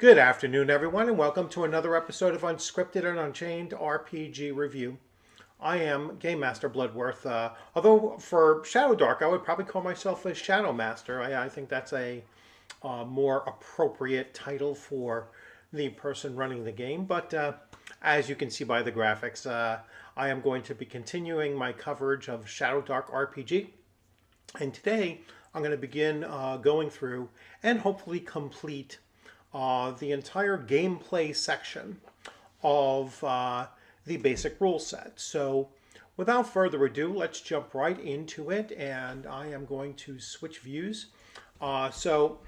Good afternoon, everyone, and welcome to another episode of Unscripted and Unchained RPG Review. I am Game Master Bloodworth, although for ShadowDark, I would probably call myself a Shadow Master. I think that's a more appropriate title for the person running the game. But as you can see by the graphics, I am going to be continuing my coverage of ShadowDark RPG. And today, I'm going to begin going through and hopefully complete the entire gameplay section of the basic rule set. So without further ado, let's jump right into it, and I am going to switch views. So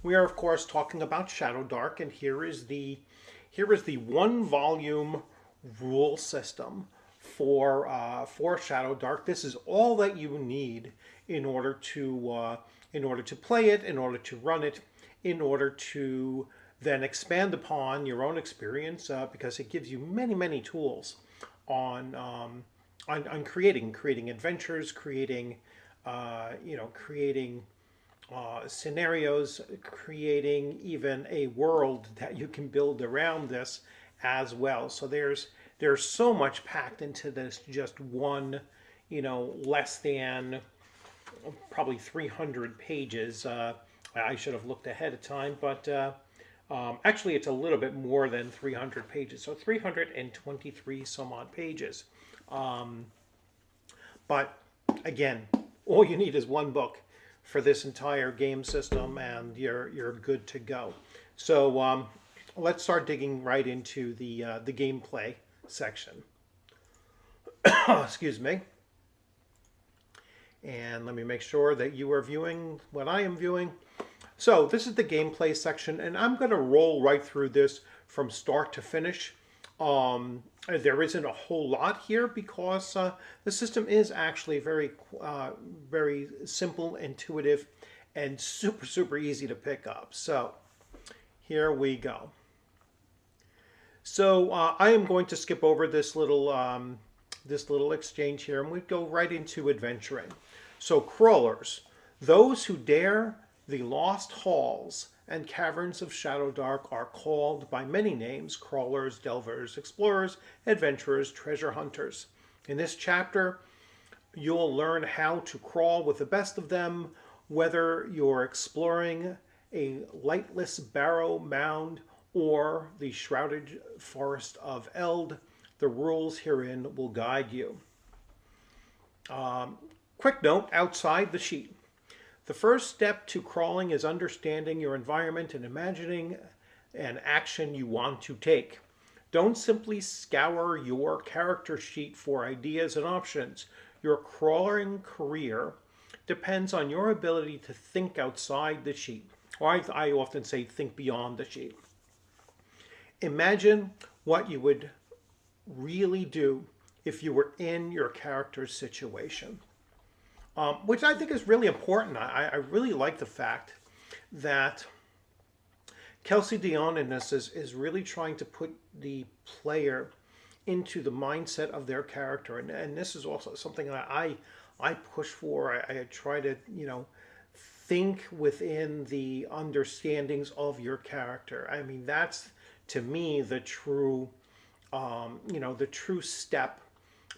we are of course talking about ShadowDark, and here is the one volume rule system for ShadowDark. This is all that you need in order to play it, in order to run it, in order to then expand upon your own experience, because it gives you many tools on creating adventures, creating scenarios, creating even a world that you can build around this as well. So there's so much packed into this just one, less than probably 300 pages. I should have looked ahead of time, but actually it's a little bit more than 300 pages, so 323 some odd pages. But again, all you need is one book for this entire game system, and you're good to go. So let's start digging right into the gameplay section. Excuse me. And let me make sure that you are viewing what I am viewing. So this is the gameplay section, and I'm going to roll right through this from start to finish. There isn't a whole lot here because the system is actually very simple, intuitive, and super easy to pick up. So here we go. So I am going to skip over this little exchange here, and we go right into adventuring. So crawlers, those who dare the lost halls and caverns of ShadowDark are called by many names: crawlers, delvers, explorers, adventurers, treasure hunters. In this chapter, you'll learn how to crawl with the best of them, whether you're exploring a lightless barrow mound or the shrouded forest of Eld. The rules herein will guide you. Quick note outside the sheet. The first step to crawling is understanding your environment and imagining an action you want to take. Don't simply scour your character sheet for ideas and options. Your crawling career depends on your ability to think outside the sheet. Or I often say think beyond the sheet. Imagine what you would really do if you were in your character's situation. Which I think is really important. I really like the fact that Kelsey Dion in this is really trying to put the player into the mindset of their character. And this is also something that I push for. I try to, think within the understandings of your character. I mean, that's, to me, the true step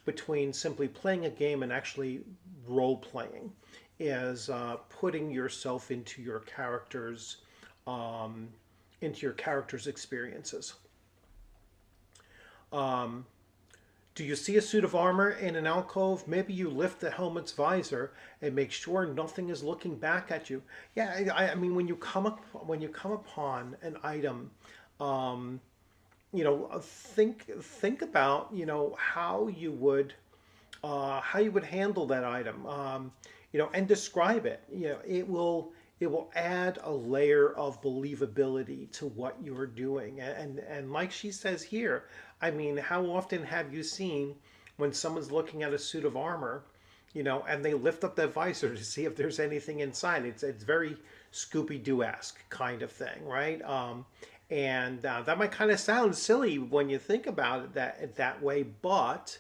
between simply playing a game and actually role playing is putting yourself into your character's experiences. Do you see a suit of armor in an alcove? Maybe you lift the helmet's visor and make sure nothing is looking back at you. Yeah, I mean, when you come upon an item, think about how you would handle that item, and describe it. It will add a layer of believability to what you're doing. And like she says here, I mean, how often have you seen when someone's looking at a suit of armor, and they lift up their visor to see if there's anything inside? It's very Scooby-Doo-esque kind of thing, right? And that might kind of sound silly when you think about it that way, but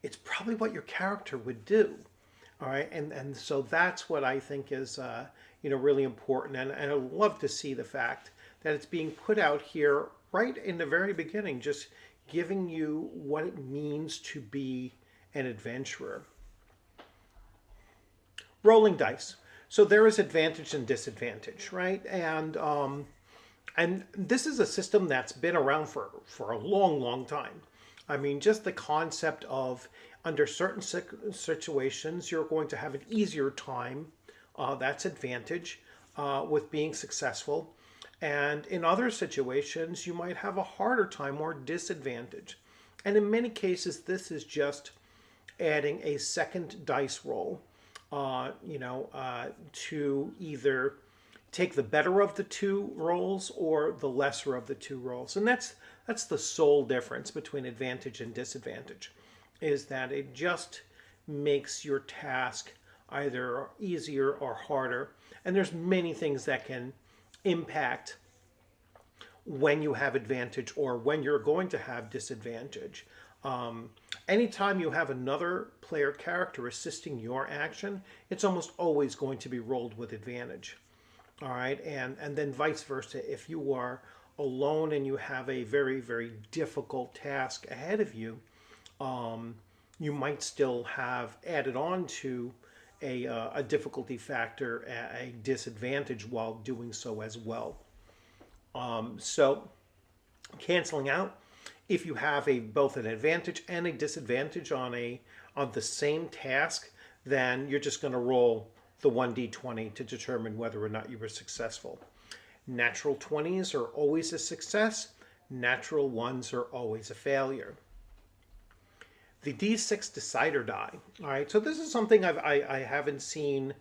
it's probably what your character would do. All right, and so that's what I think is really important, and I love to see the fact that it's being put out here right in the very beginning, just giving you what it means to be an adventurer. Rolling dice. So there is advantage and disadvantage, right? And this is a system that's been around for a long, long time. I mean, just the concept of under certain situations, you're going to have an easier time. That's advantage with being successful. And in other situations, you might have a harder time or disadvantage. And in many cases, this is just adding a second dice roll, to either take the better of the two rolls or the lesser of the two rolls. And that's the sole difference between advantage and disadvantage, is that it just makes your task either easier or harder. And there's many things that can impact when you have advantage or when you're going to have disadvantage. Anytime you have another player character assisting your action, it's almost always going to be rolled with advantage. All right, and then vice versa. If you are alone and you have a very, very difficult task ahead of you, you might still have added on to a difficulty factor, a disadvantage while doing so as well. So canceling out, if you have both an advantage and a disadvantage on the same task, then you're just going to roll the 1d20 to determine whether or not you were successful. Natural 20s are always a success. Natural 1s are always a failure. The D6 decider die. All right, so this is something I haven't seen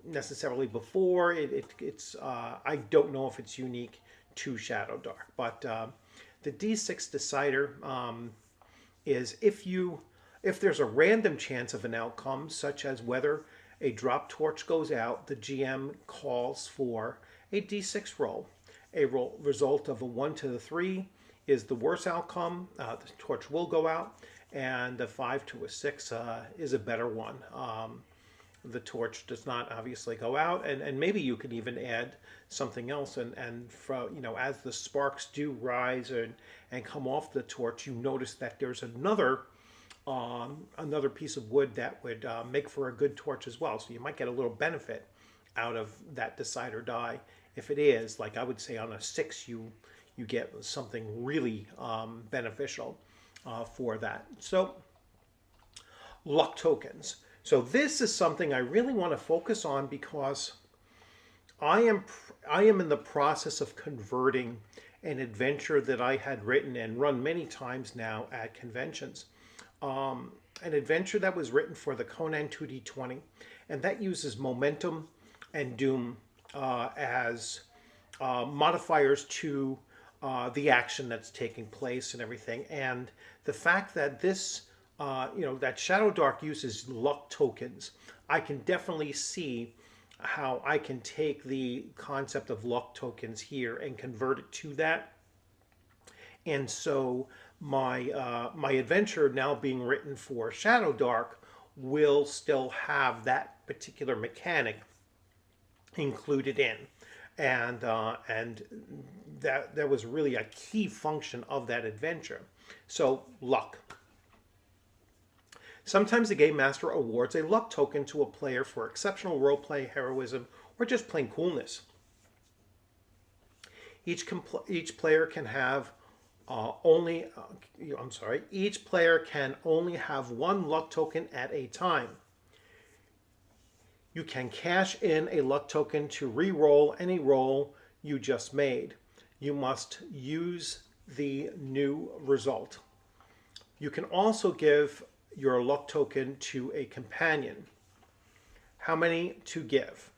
necessarily before. It's I don't know if it's unique to ShadowDark, but the D6 decider is if there's a random chance of an outcome, such as whether a drop torch goes out, the GM calls for a D6 roll. A result of a 1 to the 3 is the worst outcome. The torch will go out, and a 5 to a 6 is a better one. The torch does not obviously go out, and maybe you can even add something else, and as the sparks do rise and come off the torch, you notice that there's another piece of wood that would make for a good torch as well. So you might get a little benefit out of that decider die. If it is, like I would say on a 6, you get something really beneficial for that. So luck tokens. So this is something I really want to focus on because I am in the process of converting an adventure that I had written and run many times now at conventions. An adventure that was written for the Conan 2D20, and that uses momentum and doom as modifiers to the action that's taking place and everything. And the fact that this, that ShadowDark uses luck tokens, I can definitely see how I can take the concept of luck tokens here and convert it to that. And so my adventure now being written for ShadowDark will still have that particular mechanic included in, and that was really a key function of that adventure. So luck. Sometimes the Game Master awards a luck token to a player for exceptional roleplay, heroism, or just plain coolness. Each player can have each player can only have one luck token at a time. You can cash in a luck token to re-roll any roll you just made. You must use the new result. You can also give your luck token to a companion. How many to give?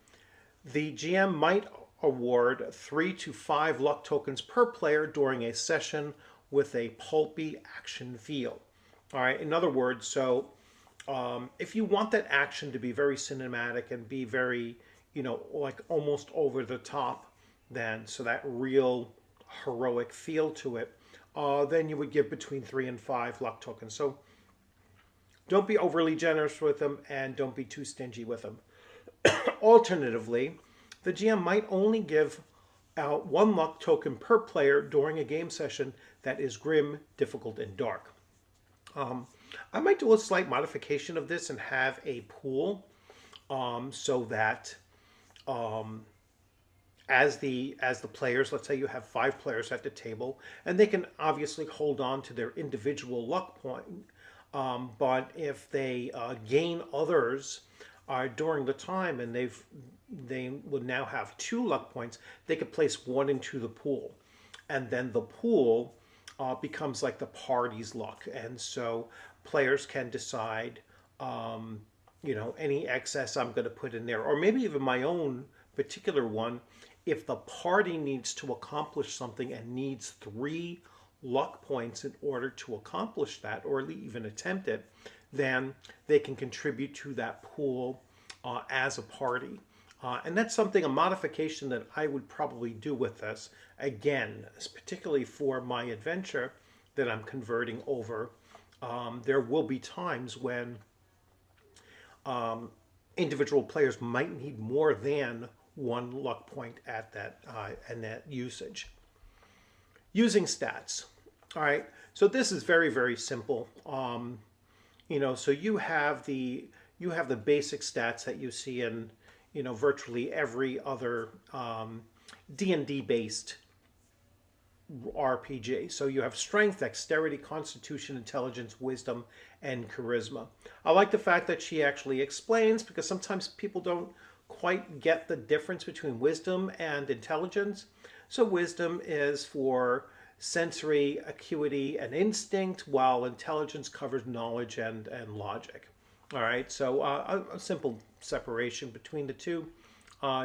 The GM might award 3 to 5 luck tokens per player during a session with a pulpy action feel. All right, in other words, so if you want that action to be very cinematic and be very, like almost over the top, then so that real heroic feel to it, then you would give between 3 and 5 luck tokens. So Don't be overly generous with them, and don't be too stingy with them. Alternatively, the GM might only give out one luck token per player during a game session that is grim, difficult, and dark. I might do a slight modification of this and have a pool so that as the players, let's say you have 5 players at the table, and they can obviously hold on to their individual luck point. But if they gain others during the time, and they would now have 2 luck points, they could place one into the pool, and then the pool becomes like the party's luck, and so players can decide, any excess I'm going to put in there, or maybe even my own particular one. If the party needs to accomplish something and needs 3 luck points in order to accomplish that, or even attempt it, then they can contribute to that pool as a party. And that's a modification that I would probably do with this. Again, particularly for my adventure that I'm converting over, there will be times when individual players might need more than 1 luck point at that and that usage. Using stats. All right, so this is very, very simple. So you have the basic stats that you see in virtually every other D&D based RPG. So you have strength, dexterity, constitution, intelligence, wisdom, and charisma. I like the fact that she actually explains, because sometimes people don't quite get the difference between wisdom and intelligence. So wisdom is for sensory acuity and instinct, while intelligence covers knowledge and logic. All right, so a simple separation between the two,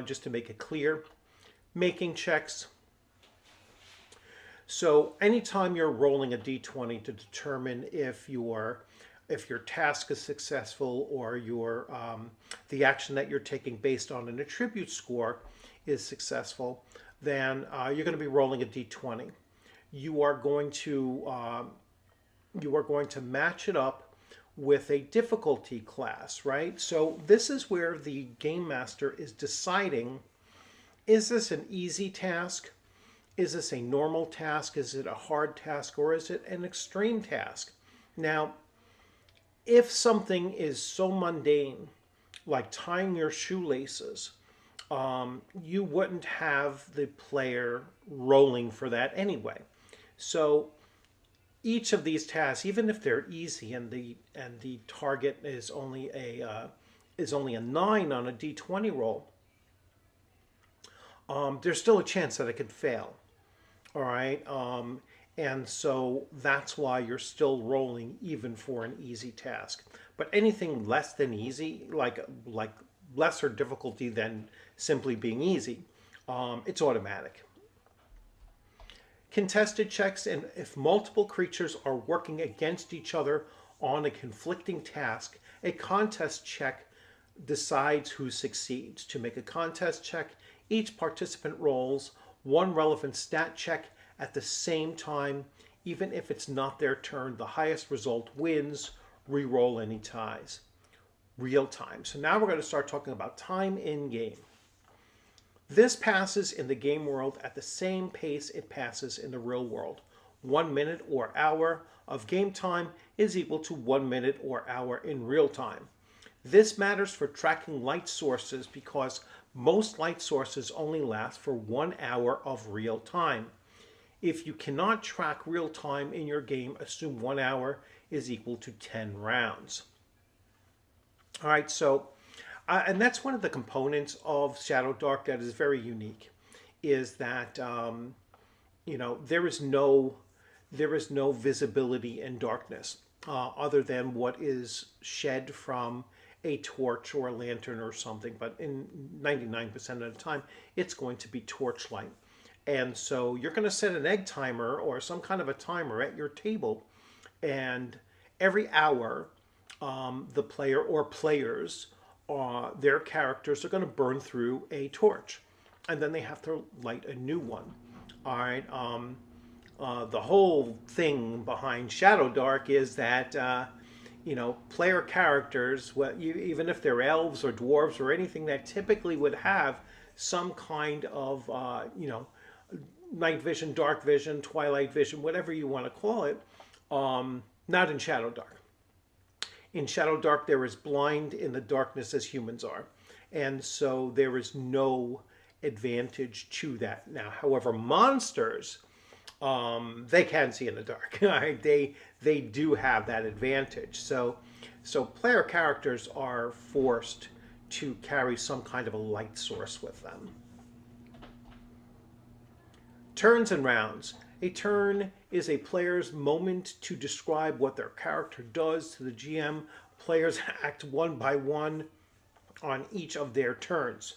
just to make it clear. Making checks. So anytime you're rolling a d20 to determine if your task is successful, or the action that you're taking based on an attribute score is successful, then you're going to be rolling a d20. You are going to match it up with a difficulty class, right? So this is where the game master is deciding: is this an easy task? Is this a normal task? Is it a hard task? Or is it an extreme task? Now, if something is so mundane, like tying your shoelaces, you wouldn't have the player rolling for that anyway. So each of these tasks, even if they're easy and the target is only a 9 on a d20 roll, there's still a chance that it could fail. All right. And so that's why you're still rolling even for an easy task. But anything less than easy, like lesser difficulty than simply being easy, it's automatic. Contested checks, and if multiple creatures are working against each other on a conflicting task, a contest check decides who succeeds. To make a contest check, each participant rolls one relevant stat check at the same time, even if it's not their turn. The highest result wins. Reroll any ties. Real time. So now we're going to start talking about time in game. This passes in the game world at the same pace it passes in the real world. 1 minute or hour of game time is equal to 1 minute or hour in real time. This matters for tracking light sources, because most light sources only last for 1 hour of real time. If you cannot track real time in your game, assume 1 hour is equal to 10 rounds. All right, so, and that's one of the components of ShadowDark that is very unique, is that, there is no visibility in darkness other than what is shed from a torch or a lantern or something, but in 99% of the time, it's going to be torchlight. And so you're going to set an egg timer or some kind of a timer at your table, and every hour, the player or players, their characters are going to burn through a torch, and then they have to light a new one. All right. The whole thing behind ShadowDark is that player characters, even if they're elves or dwarves or anything that typically would have some kind of, night vision, dark vision, twilight vision, whatever you want to call it, not in ShadowDark. In ShadowDark, they're as blind in the darkness as humans are. And so there is no advantage to that. Now, however, monsters, they can see in the dark. Right? They do have that advantage. So player characters are forced to carry some kind of a light source with them. Turns and rounds. A turn is a player's moment to describe what their character does to the GM. Players act one by one on each of their turns.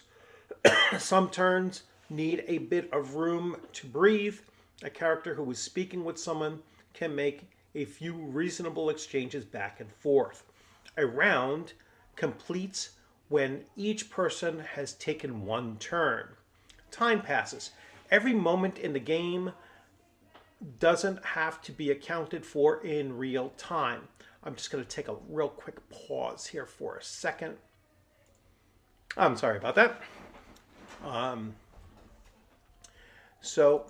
Some turns need a bit of room to breathe. A character who is speaking with someone can make a few reasonable exchanges back and forth. A round completes when each person has taken one turn. Time passes. Every moment in the game doesn't have to be accounted for in real time. I'm just going to take a real quick pause here for a second. I'm sorry about that. So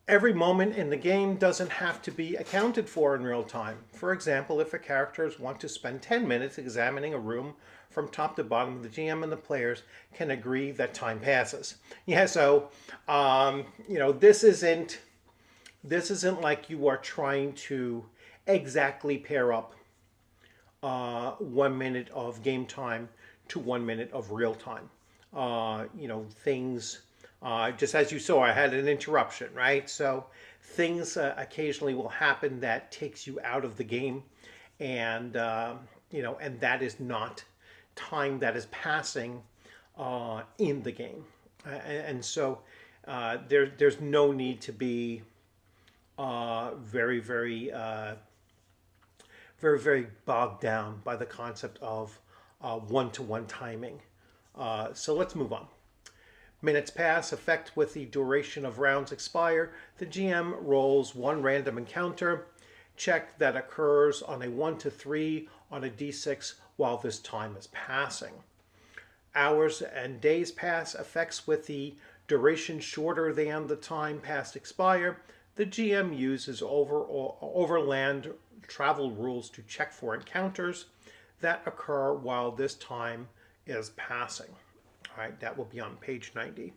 every moment in the game doesn't have to be accounted for in real time. For example, if the characters want to spend 10 minutes examining a room from top to bottom, the GM and the players can agree that time passes. Yeah, so this isn't like you are trying to exactly pair up 1 minute of game time to 1 minute of real time. Things, just as you saw, I had an interruption, right? So things occasionally will happen that takes you out of the game, and and that is not time that is passing in the game, and so there's no need to be very, very, very, very bogged down by the concept of one-to-one timing. So let's move on. Minutes pass, effect with the duration of rounds expire. The GM rolls one random encounter check that occurs on a 1 to 3 on a d6 while this time is passing. Hours and days pass, effects with the duration shorter than the time past expire. The GM uses overland travel rules to check for encounters that occur while this time is passing. All right, that will be on page 90.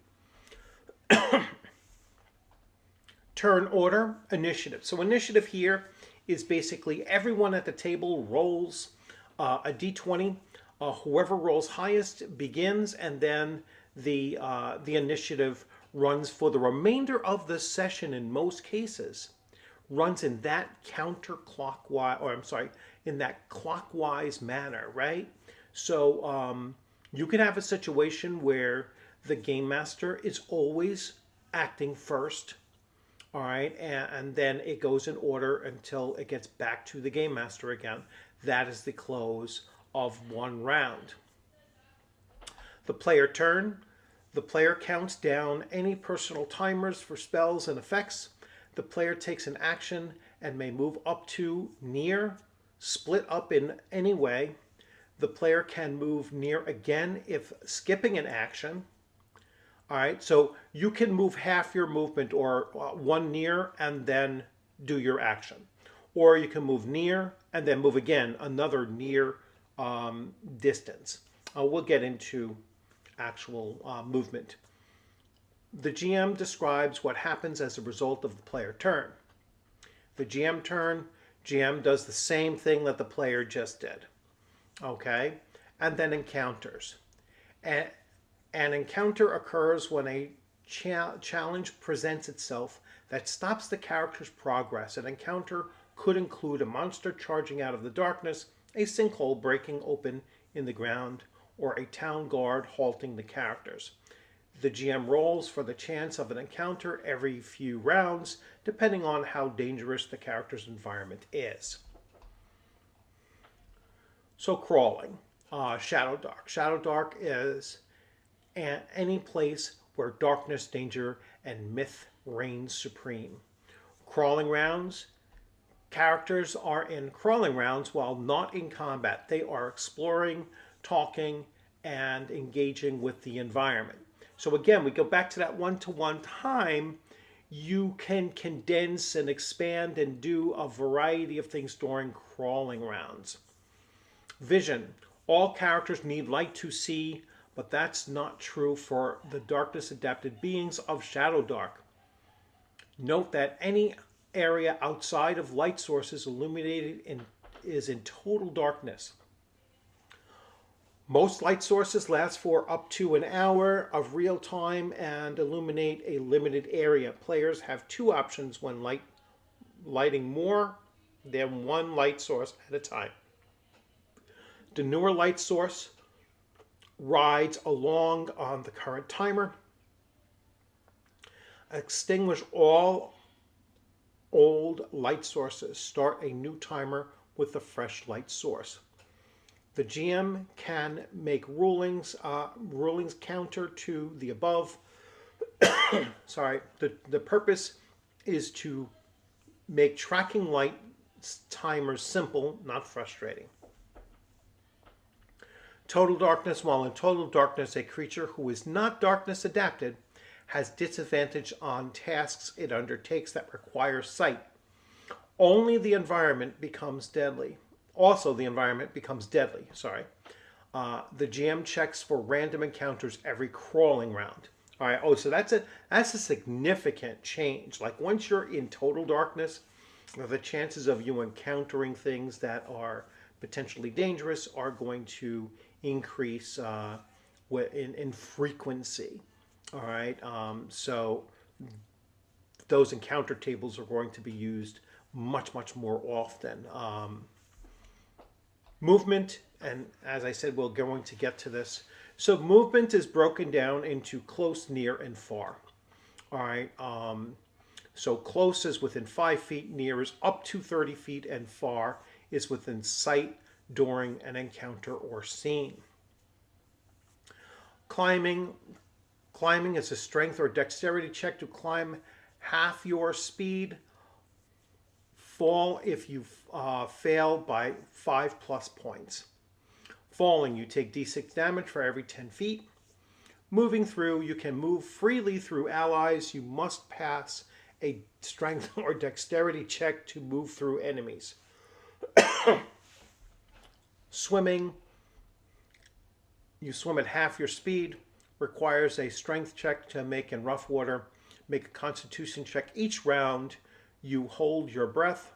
Turn order, initiative. So initiative here is basically everyone at the table rolls a d20. Whoever rolls highest begins, and then the initiative runs for the remainder of the session. In most cases, runs in that in that clockwise manner, right? So you can have a situation where the game master is always acting first, all right, and then it goes in order until it gets back to the game master again. That is the close of one round. The player turn. The player counts down any personal timers for spells and effects. The player takes an action and may move up to, near, split up in any way. The player can move near again if skipping an action. All right, so you can move half your movement or one near and then do your action. Or you can move near and then move again, another near distance. We'll get into actual movement. The GM describes what happens as a result of the player turn. The GM turn, GM does the same thing that the player just did. Okay, and then encounters. An encounter occurs when a challenge presents itself that stops the character's progress. An encounter could include a monster charging out of the darkness, a sinkhole breaking open in the ground, or a town guard halting the characters. The GM rolls for the chance of an encounter every few rounds, depending on how dangerous the character's environment is. So crawling, ShadowDark. ShadowDark is any place where darkness, danger, and myth reigns supreme. Crawling rounds Characters are in crawling rounds while not in combat. They are exploring, talking, and engaging with the environment. So again, we go back to that one-to-one time. You can condense and expand and do a variety of things during crawling rounds. Vision. All characters need light to see, but that's not true for the darkness adapted beings of ShadowDark. Note that any area outside of light sources is in total darkness. Most light sources last for up to an hour of real time and illuminate a limited area. Players have two options when lighting more than one light source at a time. The newer light source rides along on the current timer. Extinguish all old light sources. Start a new timer with a fresh light source. The GM can make rulings counter to the above. Sorry. The purpose is to make tracking light timers simple, not frustrating. Total darkness. While in total darkness, a creature who is not darkness adapted has disadvantage on tasks it undertakes that require sight. Only the environment becomes deadly. Also, the environment becomes deadly. The GM checks for random encounters every crawling round. All right. Oh, so that's a significant change. Like once you're in total darkness, the chances of you encountering things that are potentially dangerous are going to increase in frequency. All right. So those encounter tables are going to be used much more often. Movement, and as I said, we're going to get to this. So movement is broken down into close, near, and far. All right. So close is within 5 feet, near is up to 30 feet, and far is within sight during an encounter or scene. Climbing is a strength or dexterity check to climb half your speed. Fall if you fail by 5+ points. Falling, you take d6 damage for every 10 feet. Moving through, you can move freely through allies. You must pass a strength or dexterity check to move through enemies. Swimming, you swim at half your speed. Requires a strength check to make in rough water. Make a constitution check each round. You hold your breath.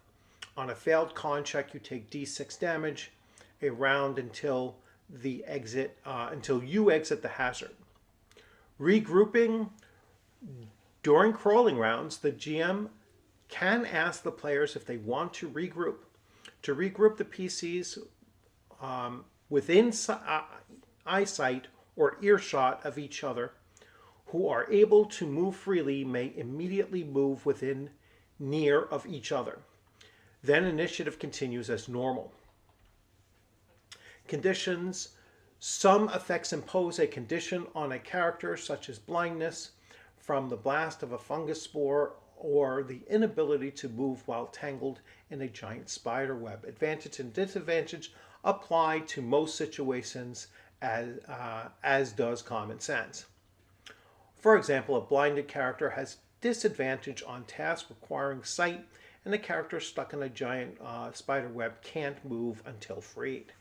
On a failed con check, you take d6 damage a round until you exit the hazard. Regrouping. During crawling rounds, the GM can ask the players if they want to regroup. To regroup the PCs within eyesight or earshot of each other, who are able to move freely may immediately move within near of each other. Then initiative continues as normal. Conditions. Some effects impose a condition on a character, such as blindness from the blast of a fungus spore or the inability to move while tangled in a giant spider web. Advantage and disadvantage apply to most situations as does common sense. For example, a blinded character has disadvantage on tasks requiring sight, and a character stuck in a giant spider web can't move until freed.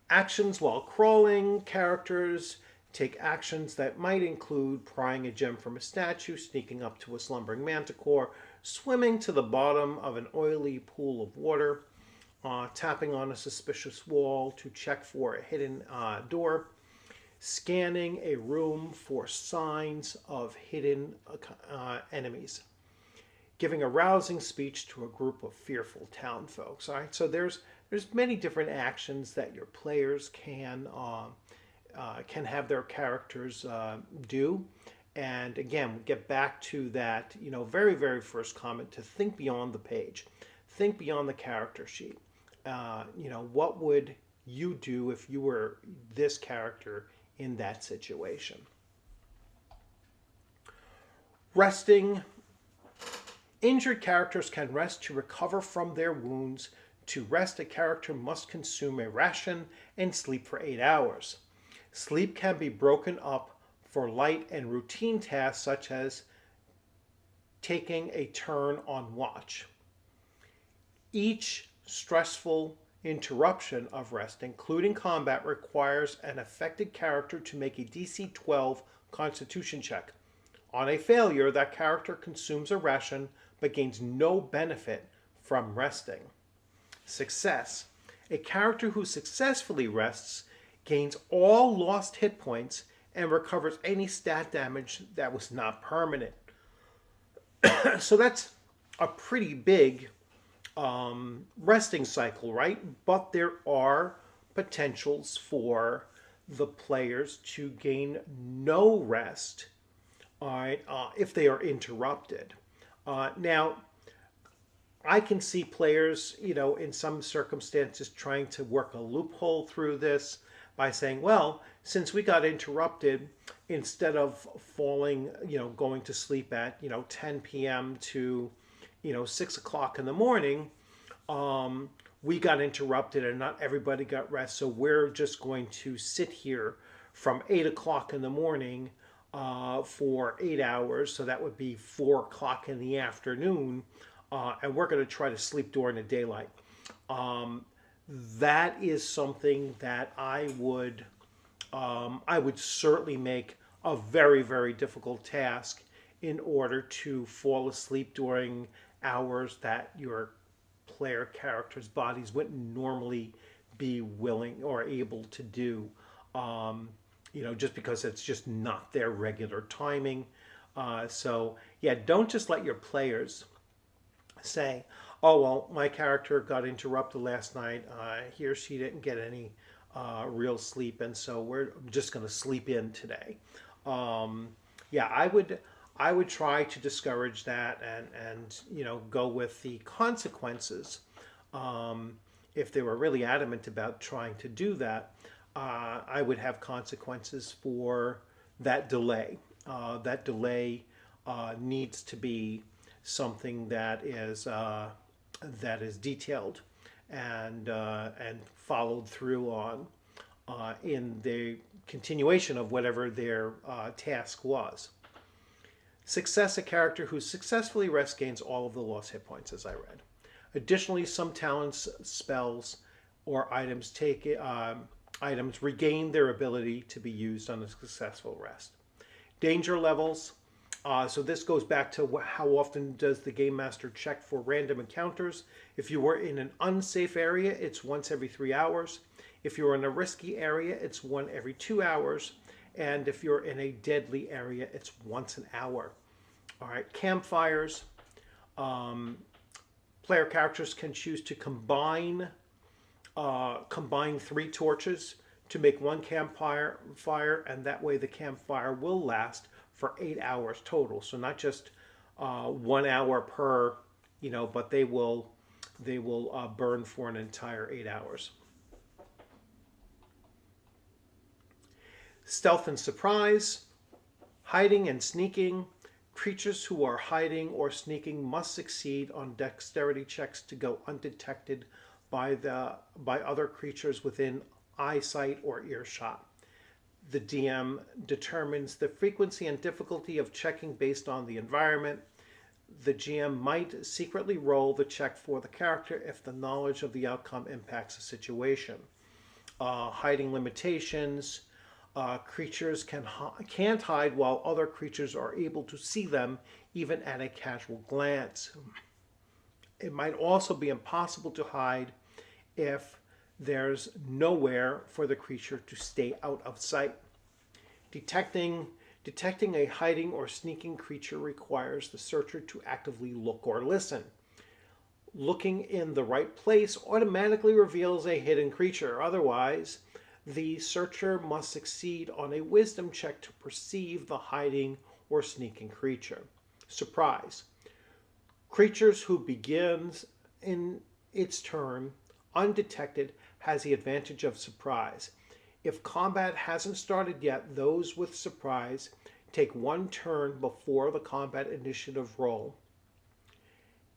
Actions while crawling. Characters take actions that might include prying a gem from a statue, sneaking up to a slumbering manticore, swimming to the bottom of an oily pool of water, tapping on a suspicious wall to check for a hidden door, scanning a room for signs of hidden enemies, giving a rousing speech to a group of fearful townfolk. All right, so there's many different actions that your players can have their characters do. And again, we get back to that, very, very first comment, to think beyond the page, think beyond the character sheet. What would you do if you were this character in that situation? Resting Injured characters can rest to recover from their wounds. To rest, a character must consume a ration and sleep for 8 hours. Sleep can be broken up for light and routine tasks such as taking a turn on watch. Each stressful interruption of rest, including combat, requires an affected character to make a DC 12 Constitution check. On a failure, that character consumes a ration but gains no benefit from resting. Success. A character who successfully rests gains all lost hit points and recovers any stat damage that was not permanent. So that's a pretty big resting cycle, right? But there are potentials for the players to gain no rest, all right, if they are interrupted. Now, I can see players, in some circumstances trying to work a loophole through this by saying, well, since we got interrupted, instead of falling, going to sleep at, 10 p.m. to, 6 o'clock in the morning, we got interrupted and not everybody got rest. So we're just going to sit here from 8 o'clock in the morning for 8 hours. So that would be 4 o'clock in the afternoon. And we're going to try to sleep during the daylight. That is something that I would certainly make a very, very difficult task in order to fall asleep during hours that your player characters' bodies wouldn't normally be willing or able to do, just because it's just not their regular timing. So yeah, don't just let your players say, oh, well, my character got interrupted last night. He or she didn't get any real sleep, and so we're just going to sleep in today. Yeah, I would try to discourage that and go with the consequences. If they were really adamant about trying to do that, I would have consequences for that delay. That delay needs to be something that is detailed and followed through on in the continuation of whatever their task was. Success, a character who successfully rests gains all of the lost hit points, as I read. Additionally, some talents, spells, or items regain their ability to be used on a successful rest. Danger levels. So this goes back to how often does the Game Master check for random encounters. If you were in an unsafe area, it's once every 3 hours. If you're in a risky area, it's 1 every 2 hours. And if you're in a deadly area, it's once an hour. All right, campfires. Player characters can choose to combine 3 torches to make 1 campfire, and that way the campfire will last for 8 hours total. So not just 1 hour per, but they will burn for an entire 8 hours. Stealth and surprise, hiding and sneaking. Creatures who are hiding or sneaking must succeed on dexterity checks to go undetected by other creatures within eyesight or earshot. The DM determines the frequency and difficulty of checking based on the environment. The GM might secretly roll the check for the character if the knowledge of the outcome impacts the situation. Hiding limitations. Creatures can't hide while other creatures are able to see them, even at a casual glance. It might also be impossible to hide if there's nowhere for the creature to stay out of sight. Detecting a hiding or sneaking creature requires the searcher to actively look or listen. Looking in the right place automatically reveals a hidden creature. Otherwise, the searcher must succeed on a wisdom check to perceive the hiding or sneaking creature. Surprise. Creatures who begins in its turn undetected has the advantage of surprise. If combat hasn't started yet, those with surprise take 1 turn before the combat initiative roll.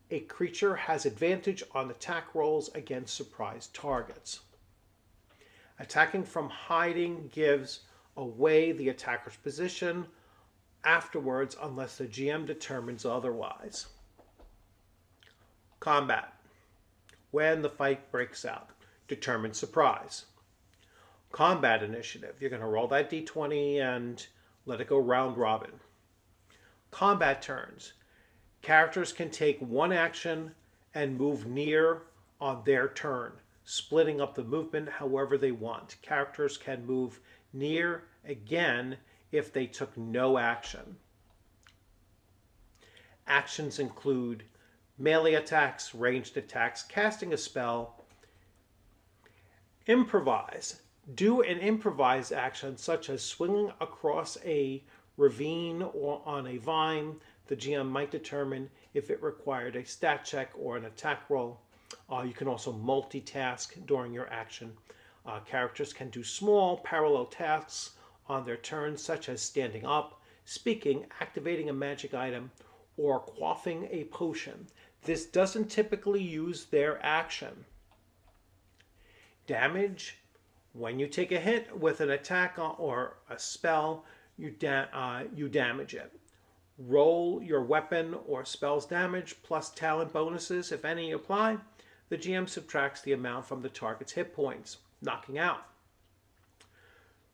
A creature has advantage on attack rolls against surprise targets. Attacking from hiding gives away the attacker's position afterwards unless the GM determines otherwise. Combat. When the fight breaks out. Determine surprise. Combat initiative. You're going to roll that d20 and let it go round robin. Combat turns. Characters can take one action and move near on their turn, splitting up the movement however they want. Characters can move near again if they took no action. Actions include melee attacks, ranged attacks, casting a spell. Improvise. Do an improvised action such as swinging across a ravine or on a vine. The GM might determine if it required a stat check or an attack roll. You can also multitask during your action. Characters can do small parallel tasks on their turn, such as standing up, speaking, activating a magic item, or quaffing a potion. This doesn't typically use their action. Damage. When you take a hit with an attack or a spell, you damage it. Roll your weapon or spell's damage plus talent bonuses, if any apply. The GM subtracts the amount from the target's hit points. Knocking out.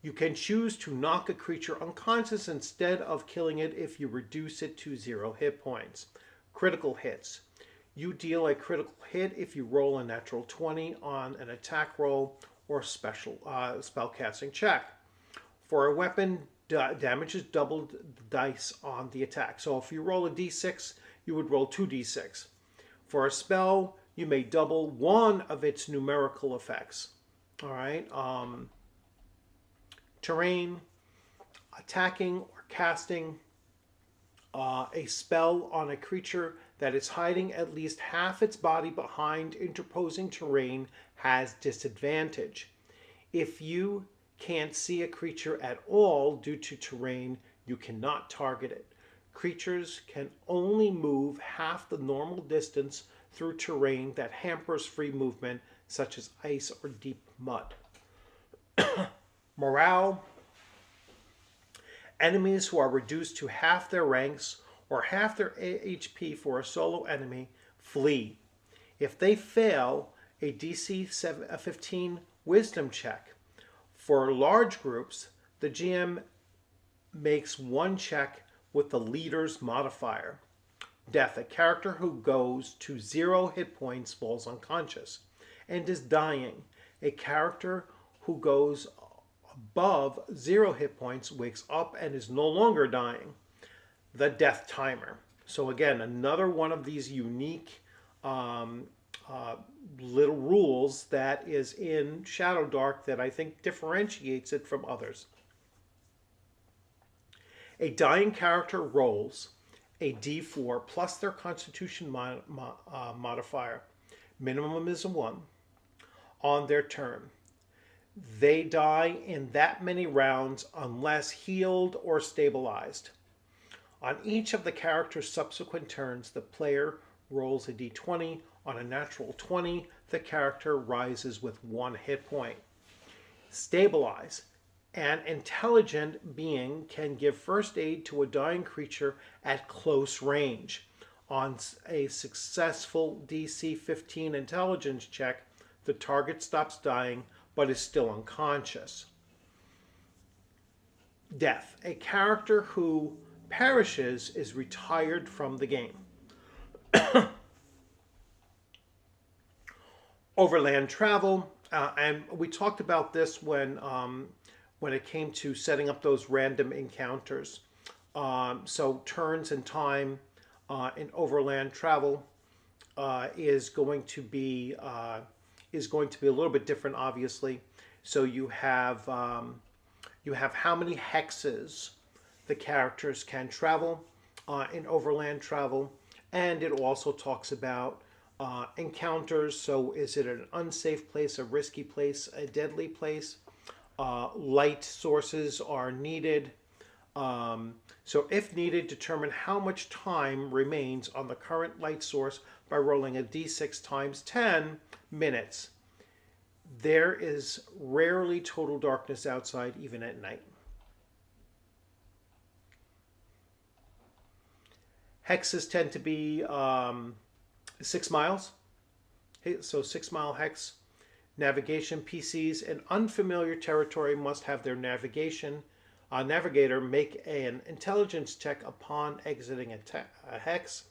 You can choose to knock a creature unconscious instead of killing it if you reduce it to 0 hit points. Critical hits. You deal a critical hit if you roll a natural 20 on an attack roll or special spellcasting check. For a weapon, damage is doubled the dice on the attack. So if you roll a d6, you would roll 2d6. For a spell, you may double one of its numerical effects. All right. Terrain, attacking or casting a spell on a creature that is hiding at least half its body behind interposing terrain has disadvantage. If you can't see a creature at all due to terrain, you cannot target it. Creatures can only move half the normal distance through terrain that hampers free movement, such as ice or deep mud. Morale. Enemies who are reduced to half their ranks or half their HP for a solo enemy flee. If they fail a DC 15 wisdom check, for large groups, the GM makes one check with the leader's modifier. Death. A character who goes to 0 hit points falls unconscious and is dying. A character who goes above 0 hit points wakes up and is no longer dying. The death timer. So again, another one of these unique little rules that is in ShadowDark that I think differentiates it from others. A dying character rolls a d4 plus their constitution modifier. Minimum is a 1 on their turn. They die in that many rounds unless healed or stabilized. On each of the character's subsequent turns, the player rolls a d20. On a natural 20, the character rises with 1 hit point. Stabilize. An intelligent being can give first aid to a dying creature at close range. On a successful DC 15 intelligence check, the target stops dying but is still unconscious. Death. A character who perishes is retired from the game. Overland travel, and we talked about this when it came to setting up those random encounters. So turns and time in overland travel is going to be a little bit different, obviously. So you have how many hexes the characters can travel in overland travel, and it also talks about encounters. So is it an unsafe place, a risky place, a deadly place? Light sources are needed. So if needed, determine how much time remains on the current light source by rolling a d6 times 10 minutes. There is rarely total darkness outside, even at night. Hexes tend to be 6 miles. So 6 mile hex. Navigation PCs in unfamiliar territory must have their navigator make an intelligence check upon exiting a hex.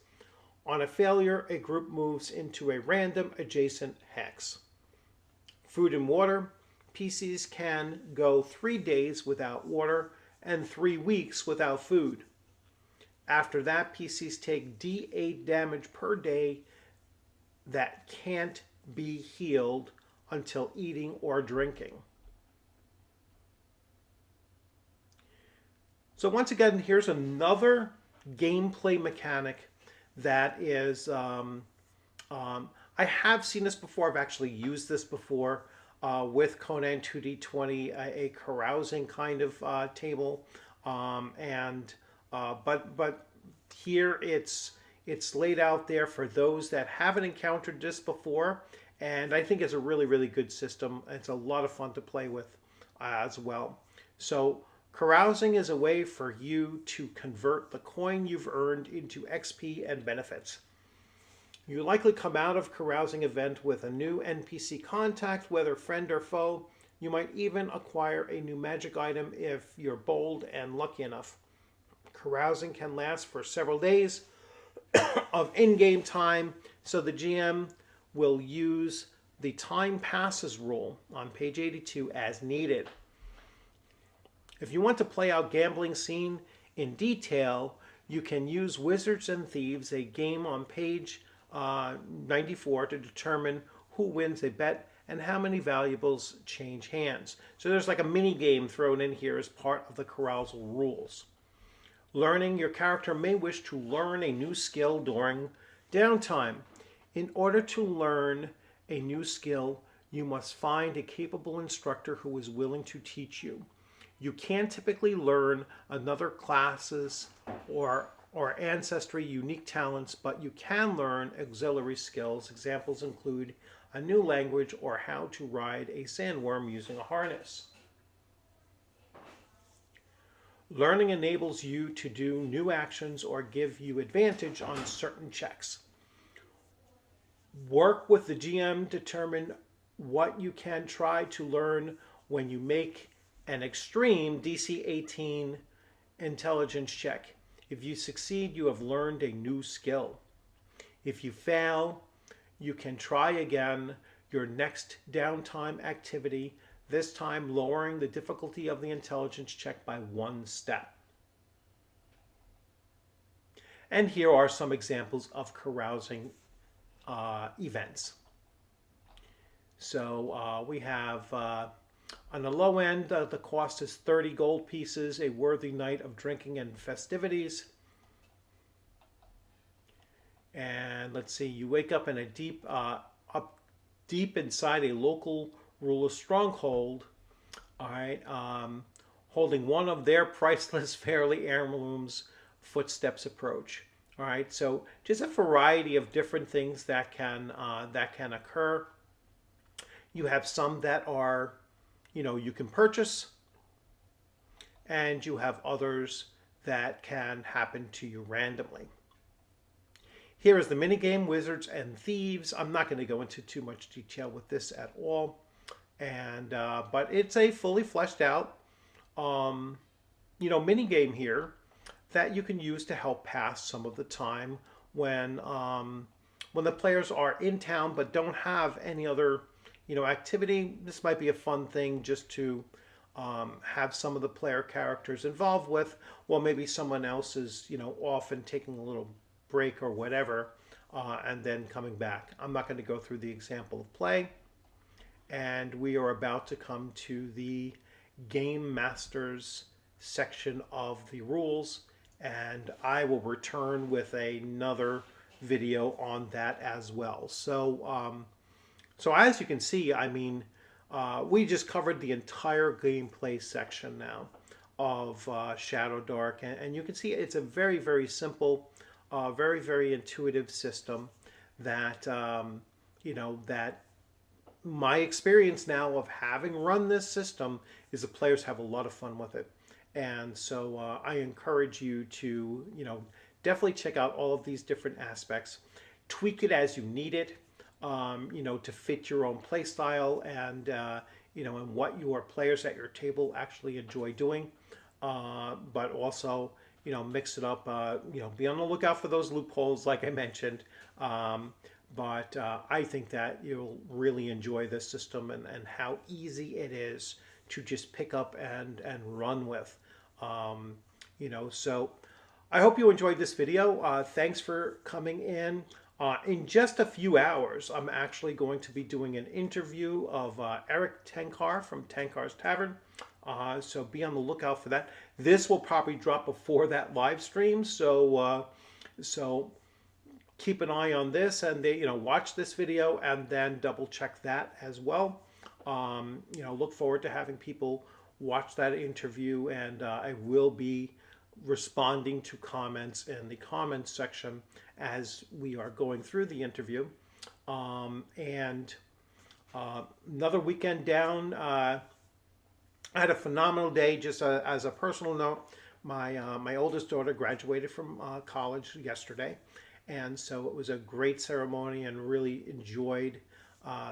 On a failure, a group moves into a random adjacent hex. Food and water. PCs can go 3 days without water and 3 weeks without food. After that, PCs take D8 damage per day that can't be healed until eating or drinking. So once again, here's another gameplay mechanic that is, I have seen this before. I've actually used this before with Conan 2D20, a carousing kind of table. But here it's laid out there for those that haven't encountered this before, and I think it's a really, really good system. It's a lot of fun to play with as well. So carousing is a way for you to convert the coin you've earned into XP and benefits. You likely come out of carousing event with a new NPC contact, whether friend or foe. You might even acquire a new magic item if you're bold and lucky enough. Carousing can last for several days of in-game time, so the GM will use the time passes rule on page 82 as needed. If you want to play out gambling scene in detail, you can use Wizards and Thieves, a game on page 94, to determine who wins a bet and how many valuables change hands. So there's like a mini game thrown in here as part of the carousal rules. Learning. Your character may wish to learn a new skill during downtime. In order to learn a new skill, you must find a capable instructor who is willing to teach you. You can't typically learn another class's or ancestry unique talents, but you can learn auxiliary skills. Examples include a new language or how to ride a sandworm using a harness. Learning enables you to do new actions or give you advantage on certain checks. Work with the GM to determine what you can try to learn when you make an extreme DC 18 intelligence check. If you succeed, you have learned a new skill. If you fail, you can try again your next downtime activity, this time lowering the difficulty of the intelligence check by 1 step. And here are some examples of carousing events. So we have on the low end, the cost is 30 gold pieces, a worthy night of drinking and festivities. And let's see, you wake up in a deep inside a local ruler stronghold, all right, holding one of their priceless fairly heirlooms. Footsteps approach. All right, so just a variety of different things that can occur. You have some that are, you can purchase, and you have others that can happen to you randomly. Here is the minigame, Wizards and Thieves. I'm not going to go into too much detail with this at all, but it's a fully fleshed out, minigame here that you can use to help pass some of the time when the players are in town but don't have any other activity. This might be a fun thing just to have some of the player characters involved with, while maybe someone else is off and taking a little break or whatever, and then coming back. I'm not going to go through the example of play, and we are about to come to the Game Masters section of the rules, and I will return with another video on that as well. So as you can see, we just covered the entire gameplay section now of ShadowDark, and you can see it's a very, very simple, very, very intuitive system that that my experience now of having run this system is the players have a lot of fun with it. And so I encourage you to, definitely check out all of these different aspects. Tweak it as you need it, to fit your own play style and, and what your players at your table actually enjoy doing. But also, mix it up, be on the lookout for those loopholes, like I mentioned. But I think that you'll really enjoy this system and how easy it is to just pick up and run with. So I hope you enjoyed this video. Thanks for coming in. In just a few hours, I'm actually going to be doing an interview of Eric Tenkar from Tenkar's Tavern. So be on the lookout for that. This will probably drop before that live stream. So keep an eye on this and watch this video and then double check that as well. Look forward to having people watch that interview, and I will be responding to comments in the comments section as we are going through the interview. And another weekend down. I had a phenomenal day. Just as a personal note, my oldest daughter graduated from college yesterday. And so it was a great ceremony and really enjoyed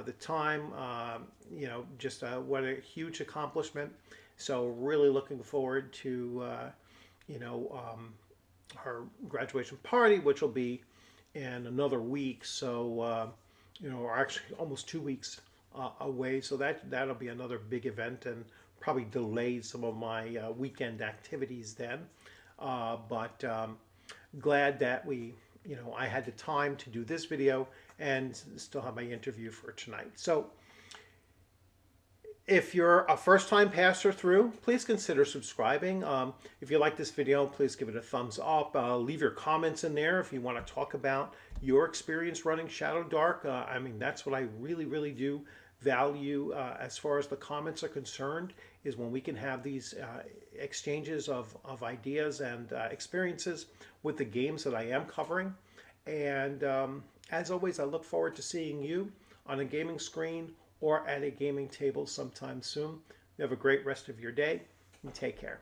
the time. Just what a huge accomplishment. So really looking forward to, her graduation party, which will be in another week. So, or actually almost 2 weeks away. So that'll be another big event and probably delay some of my weekend activities then. But glad that I had the time to do this video and still have my interview for tonight. So if you're a first-time passer through, please consider subscribing. If you like this video, please give it a thumbs up. Leave your comments in there if you want to talk about your experience running ShadowDark. That's what I really, really do value as far as the comments are concerned, is when we can have these exchanges of ideas and experiences with the games that I am covering. And as always, I look forward to seeing you on a gaming screen or at a gaming table sometime soon. You have a great rest of your day and take care.